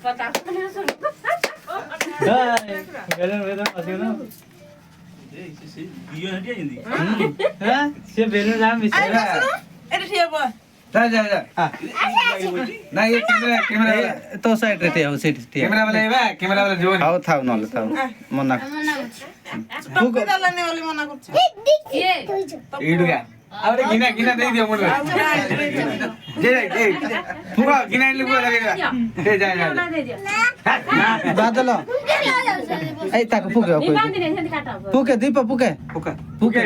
पता नहीं सुन balloon balloon আছে না বিয়ে হয়ে গেছে হ্যাঁ সে বেলুন নাম মিছে এটা ঠিক আছে जा जा जा ना ये कैमरा তো সাইড রে তেও সেট তে कैमरा वाला जो খাও থাও নলে থাও মনা टॉप डालने वाली मना करछ ये इडुगा अरे गिना गिना दे दियो मुंडे जे ए पूरा गिना लिबो लगे ए जा जा बादल ए ताको पुके नहीं बांध दे सेंध काटा पुके दीप पुके पुके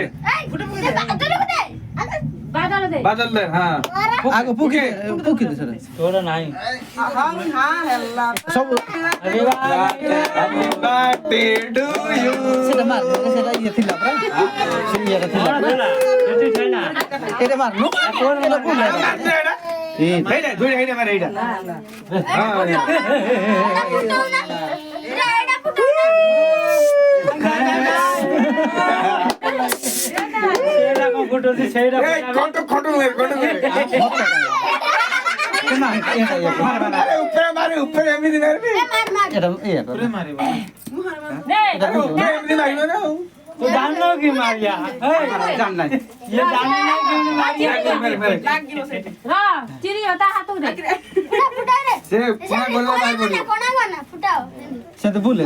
बादल दे बादल दे हां आगो पुके पुके दे सर तोरा नाही हां हल्ला सब हैप्पी बर्थडे टू यू সেটা মার সেটা ইয়ে থিলা প্রা সিনিয়া থিলা এটি ঠান্ডা এটা মার নো এটা কোন এই হেডা ধুই হেডা মার হেডা हां সেটা কো ফটো দি সেটা ए खटो ले না এটা अरे ऊपर एमदी मारबी এটা ইয়ে করে नहीं अरे ऊपर एमदी मारबो ना तो जानना की मारिया जान ना ये जानना नहीं क्यों नहीं मारिया मेरे लाग गिलो से हां चिरी होता हाथ दे से पुना बोलवा मार पड़ी से तो भूले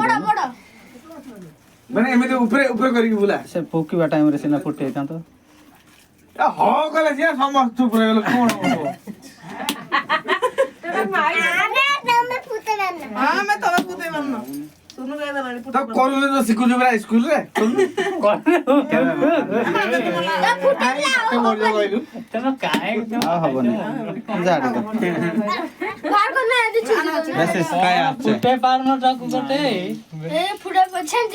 माने एमदी ऊपर करके बुला से पोकीवा टाइम रे सिना फुटे था तो हो गले जे समस्त चुप रह गेल कोन हो तेरा माई हां मैं तो पुते बनना सुनो गए ना तो करले तो सिकु जुबरा स्कूल रे तब काय आ हबनी जाड मेसेज काय आपसे फुटे पार न टाकू कटे ए फुडा पछन